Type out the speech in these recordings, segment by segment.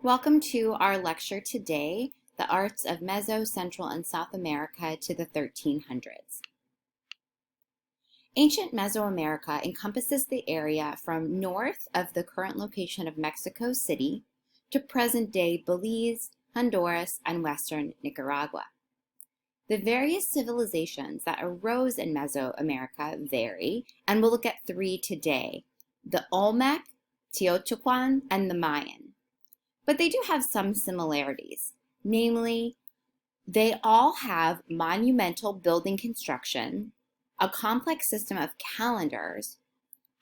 Welcome to our lecture today, The Arts of Meso, Central, and South America to the 1300s. Ancient Mesoamerica encompasses the area from north of the current location of Mexico City to present-day Belize, Honduras, and western Nicaragua. The various civilizations that arose in Mesoamerica vary, and we'll look at three today: the Olmec, Teotihuacan, and the Mayan. But they do have some similarities. Namely, they all have monumental building construction, a complex system of calendars,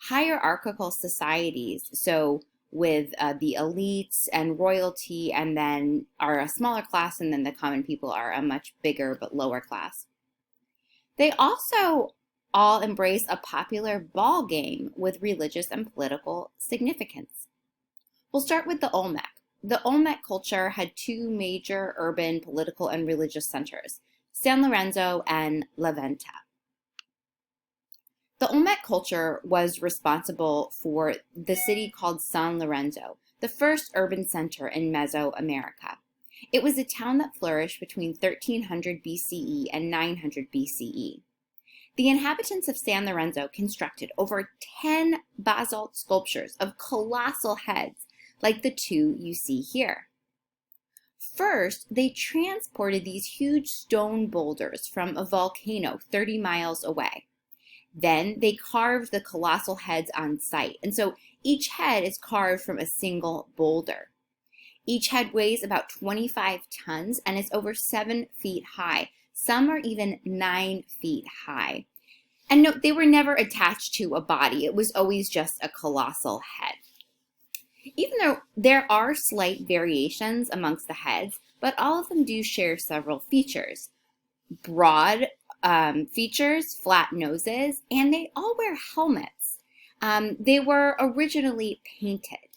hierarchical societies, so with the elites and royalty, and then are a smaller class, and then the common people are a much bigger but lower class. They also all embrace a popular ball game with religious and political significance. We'll start with the Olmec. The Olmec culture had two major urban, political, and religious centers, San Lorenzo and La Venta. The Olmec culture was responsible for the city called San Lorenzo, the first urban center in Mesoamerica. It was a town that flourished between 1300 BCE and 900 BCE. The inhabitants of San Lorenzo constructed over 10 basalt sculptures of colossal heads, like the two you see here. First, they transported these huge stone boulders from a volcano 30 miles away. Then they carved the colossal heads on site, and so each head is carved from a single boulder. Each head weighs about 25 tons and is over 7 feet high. Some are even 9 feet high. And note, they were never attached to a body. It was always just a colossal head. Even though there are slight variations amongst the heads, but all of them do share several features. Broad features, flat noses, and they all wear helmets. They were originally painted.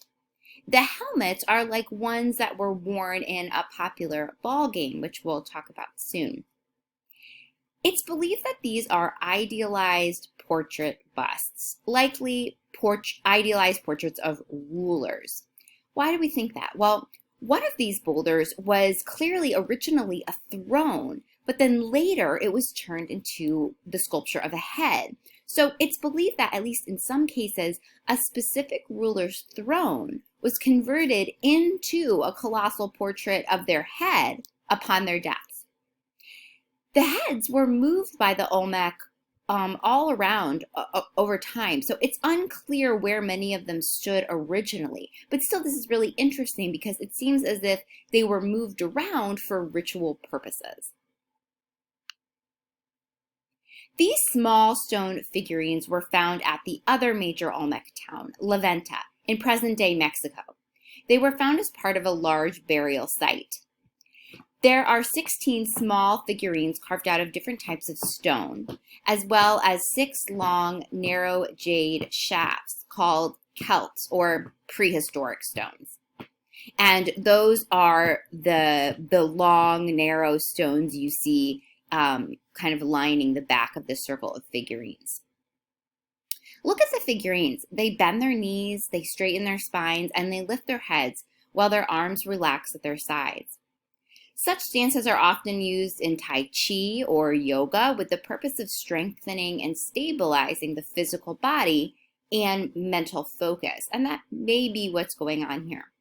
The helmets are like ones that were worn in a popular ball game, which we'll talk about soon. It's believed that these are idealized portrait busts, likely idealized portraits of rulers. Why do we think that? Well, one of these boulders was clearly originally a throne, but then later it was turned into the sculpture of a head. So it's believed that, at least in some cases, a specific ruler's throne was converted into a colossal portrait of their head upon their deaths. The heads were moved by the Olmec all around over time, so it's unclear where many of them stood originally. But still, this is really interesting because it seems as if they were moved around for ritual purposes. These small stone figurines were found at the other major Olmec town, La Venta, in present-day Mexico. They were found as part of a large burial site. There are 16 small figurines carved out of different types of stone, as well as 6 long, narrow jade shafts called celts, or prehistoric stones. And those are the long, narrow stones you see kind of lining the back of the circle of figurines. Look at the figurines. They bend their knees, they straighten their spines, and they lift their heads while their arms relax at their sides. Such stances are often used in Tai Chi or yoga with the purpose of strengthening and stabilizing the physical body and mental focus. And that may be what's going on here.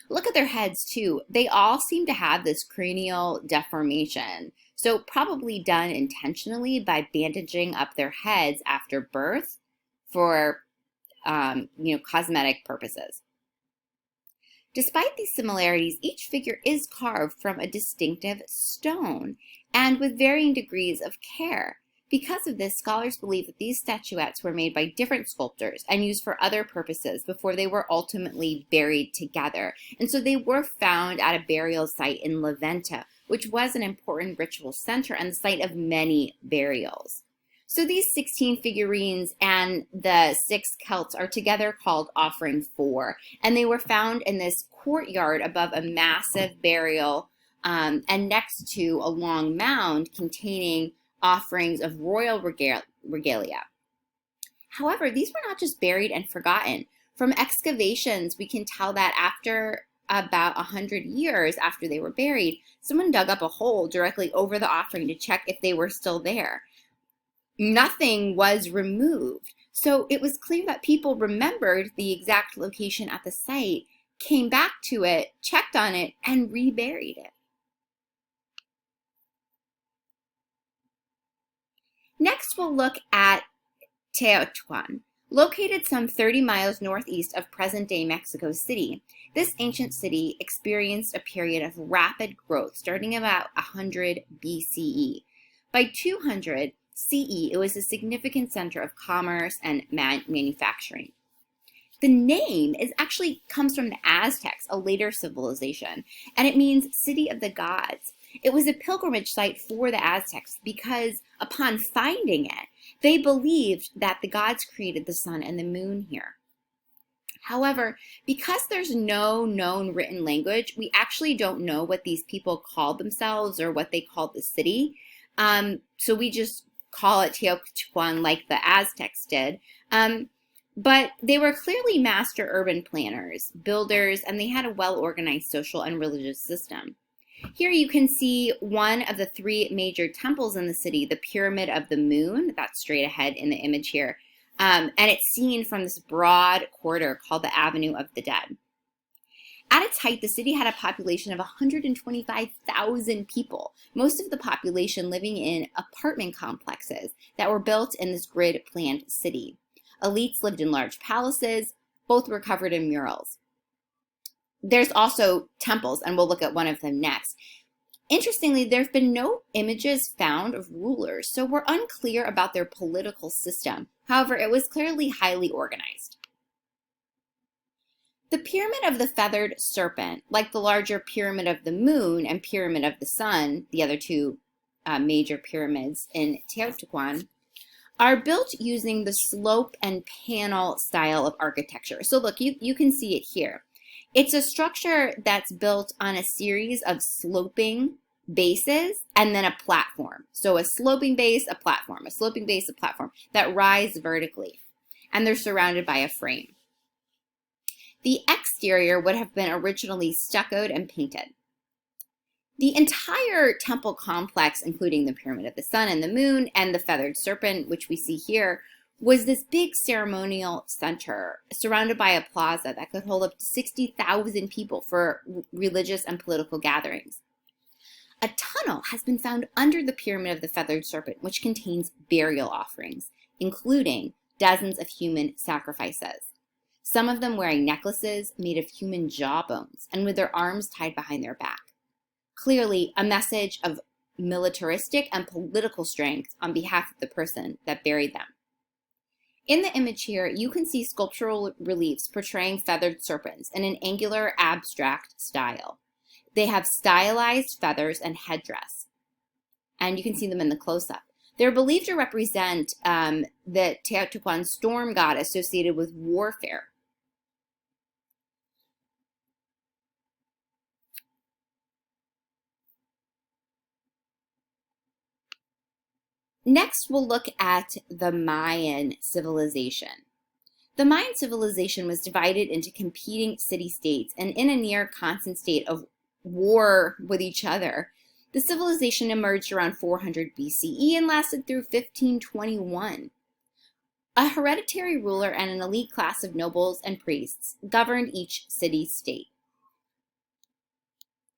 Look at their heads too. They all seem to have this cranial deformation. So probably done intentionally by bandaging up their heads after birth for cosmetic purposes. Despite these similarities, each figure is carved from a distinctive stone and with varying degrees of care. Because of this, scholars believe that these statuettes were made by different sculptors and used for other purposes before they were ultimately buried together. And so they were found at a burial site in La Venta, which was an important ritual center and the site of many burials. So these 16 figurines and the 6 celts are together called Offering 4, and they were found in this courtyard above a massive burial and next to a long mound containing offerings of royal regalia. However, these were not just buried and forgotten. From excavations, we can tell that after about 100 years after they were buried, someone dug up a hole directly over the offering to check if they were still there. Nothing was removed. So it was clear that people remembered the exact location at the site, came back to it, checked on it, and reburied it. Next, we'll look at Teotihuacan. Located some 30 miles northeast of present-day Mexico City, this ancient city experienced a period of rapid growth starting about 100 BCE. By 200 CE, it was a significant center of commerce and manufacturing. The name actually comes from the Aztecs, a later civilization, and it means city of the gods. It was a pilgrimage site for the Aztecs because upon finding it, they believed that the gods created the sun and the moon here. However, because there's no known written language, we actually don't know what these people called themselves or what they called the city. So we just call it Teotihuacan like the Aztecs did. But they were clearly master urban planners, builders, and they had a well-organized social and religious system. Here you can see one of the three major temples in the city, the Pyramid of the Moon, that's straight ahead in the image here, and it's seen from this broad corridor called the Avenue of the Dead. At its height, the city had a population of 125,000 people, most of the population living in apartment complexes that were built in this grid-planned city. Elites lived in large palaces, both were covered in murals. There's also temples, and we'll look at one of them next. Interestingly, there have been no images found of rulers, so we're unclear about their political system. However, it was clearly highly organized. The Pyramid of the Feathered Serpent, like the larger Pyramid of the Moon and Pyramid of the Sun, the other two major pyramids in Teotihuacan, are built using the slope and panel style of architecture. So look, you can see it here. It's a structure that's built on a series of sloping bases and then a platform. So a sloping base, a platform, a sloping base, a platform that rise vertically. And they're surrounded by a frame. The exterior would have been originally stuccoed and painted. The entire temple complex, including the Pyramid of the Sun and the Moon and the Feathered Serpent, which we see here, was this big ceremonial center surrounded by a plaza that could hold up to 60,000 people for religious and political gatherings. A tunnel has been found under the Pyramid of the Feathered Serpent, which contains burial offerings, including dozens of human sacrifices, some of them wearing necklaces made of human jawbones and with their arms tied behind their back. Clearly, a message of militaristic and political strength on behalf of the person that buried them. In the image here, you can see sculptural reliefs portraying feathered serpents in an angular, abstract style. They have stylized feathers and headdress, and you can see them in the close-up. They're believed to represent the Teotihuacan storm god associated with warfare. Next, we'll look at the Mayan civilization. The Mayan civilization was divided into competing city-states and in a near constant state of war with each other. The civilization emerged around 400 BCE and lasted through 1521. A hereditary ruler and an elite class of nobles and priests governed each city-state.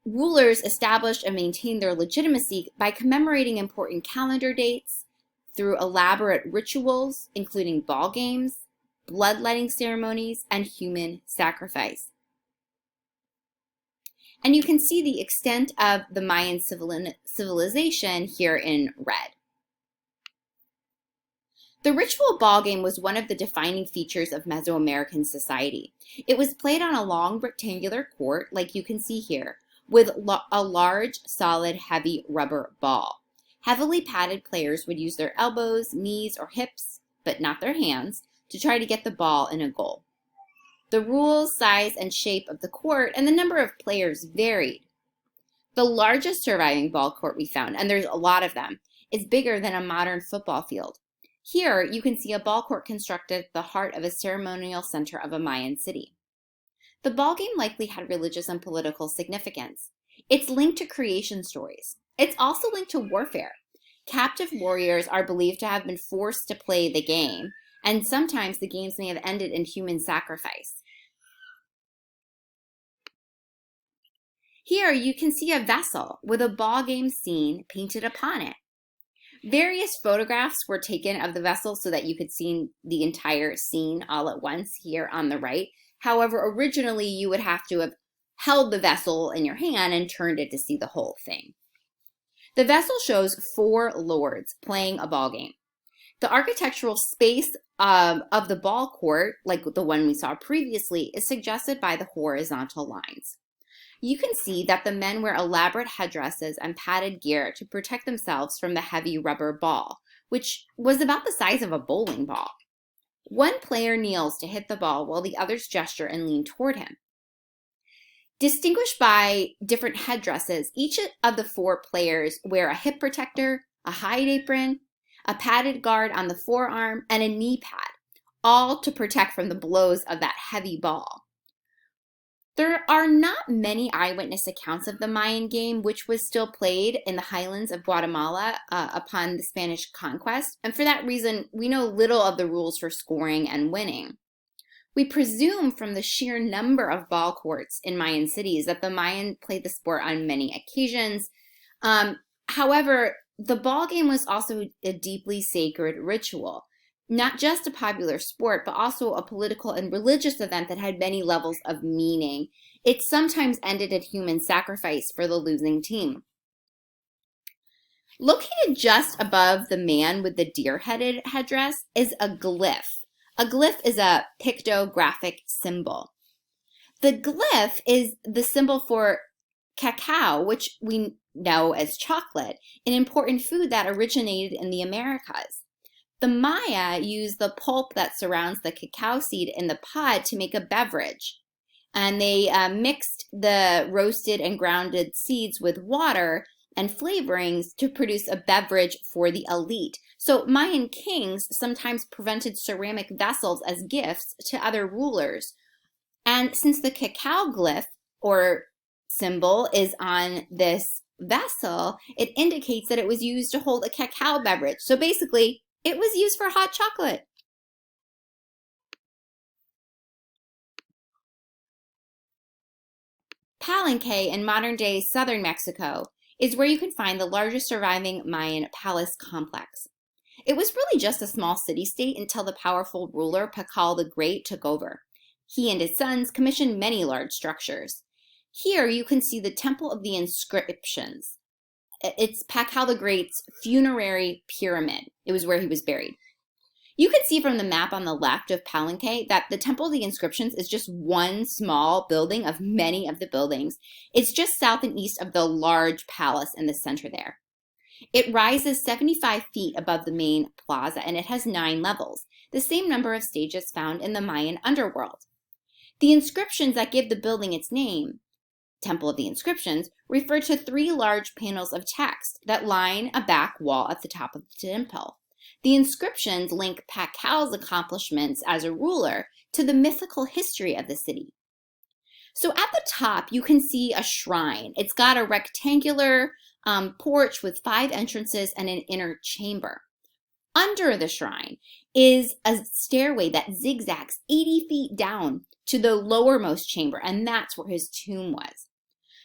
Rulers established and maintained their legitimacy by commemorating important calendar dates through elaborate rituals, including ball games, bloodletting ceremonies, and human sacrifice. And you can see the extent of the Mayan civilization here in red. The ritual ball game was one of the defining features of Mesoamerican society. It was played on a long rectangular court, like you can see here, with a large, solid, heavy rubber ball. Heavily padded players would use their elbows, knees, or hips, but not their hands, to try to get the ball in a goal. The rules, size, and shape of the court and the number of players varied. The largest surviving ball court we found, and there's a lot of them, is bigger than a modern football field. Here, you can see a ball court constructed at the heart of a ceremonial center of a Mayan city. the ballgame likely had religious and political significance. It's linked to creation stories. It's also linked to warfare. Captive warriors are believed to have been forced to play the game, and sometimes the games may have ended in human sacrifice. Here you can see a vessel with a ballgame scene painted upon it. Various photographs were taken of the vessel so that you could see the entire scene all at once here on the right. However, originally you would have to have held the vessel in your hand and turned it to see the whole thing. The vessel shows 4 lords playing a ball game. The architectural space of the ball court, like the one we saw previously, is suggested by the horizontal lines. You can see that the men wear elaborate headdresses and padded gear to protect themselves from the heavy rubber ball, which was about the size of a bowling ball. One player kneels to hit the ball while the others gesture and lean toward him. Distinguished by different headdresses, each of the 4 players wear a hip protector, a hide apron, a padded guard on the forearm, and a knee pad, all to protect from the blows of that heavy ball. There are not many eyewitness accounts of the Mayan game, which was still played in the highlands of Guatemala upon the Spanish conquest, and for that reason, we know little of the rules for scoring and winning. We presume from the sheer number of ball courts in Mayan cities that the Mayan played the sport on many occasions. However, the ball game was also a deeply sacred ritual. Not just a popular sport, but also a political and religious event that had many levels of meaning. It sometimes ended in human sacrifice for the losing team. Located just above the man with the deer-headed headdress is a glyph. A glyph is a pictographic symbol. The glyph is the symbol for cacao, which we know as chocolate, an important food that originated in the Americas. The Maya used the pulp that surrounds the cacao seed in the pod to make a beverage. And they mixed the roasted and grounded seeds with water and flavorings to produce a beverage for the elite. So Mayan kings sometimes presented ceramic vessels as gifts to other rulers. And since the cacao glyph or symbol is on this vessel, it indicates that it was used to hold a cacao beverage. So basically, it was used for hot chocolate. Palenque in modern-day southern Mexico is where you can find the largest surviving Mayan palace complex. It was really just a small city-state until the powerful ruler Pakal the Great took over. He and his sons commissioned many large structures. Here you can see the Temple of the Inscriptions. It's Pakal the Great's funerary pyramid. It was where he was buried. You can see from the map on the left of Palenque that the Temple of the Inscriptions is just one small building of many of the buildings. It's just south and east of the large palace in the center there. It rises 75 feet above the main plaza, and it has 9 levels, the same number of stages found in the Mayan underworld. The inscriptions that give the building its name, Temple of the Inscriptions, refer to 3 large panels of text that line a back wall at the top of the temple. The inscriptions link Pakal's accomplishments as a ruler to the mythical history of the city. So at the top, you can see a shrine. It's got a rectangular porch with 5 entrances and an inner chamber. Under the shrine is a stairway that zigzags 80 feet down to the lowermost chamber, and that's where his tomb was.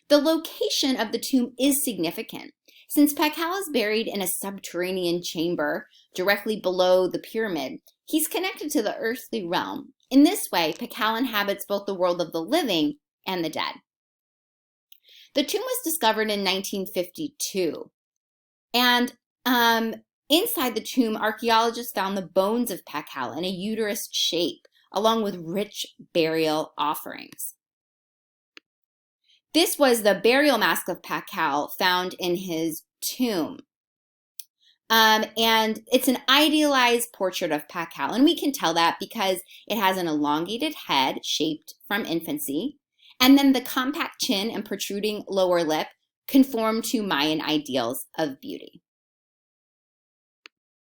The location of the tomb is significant. Since Pakal is buried in a subterranean chamber directly below the pyramid, he's connected to the earthly realm. In this way, Pakal inhabits both the world of the living and the dead. The tomb was discovered in 1952, and inside the tomb, archaeologists found the bones of Pakal in a uterus shape, along with rich burial offerings. This was the burial mask of Pakal found in his tomb. And it's an idealized portrait of Pakal, and we can tell that because it has an elongated head shaped from infancy, and then the compact chin and protruding lower lip conform to Mayan ideals of beauty.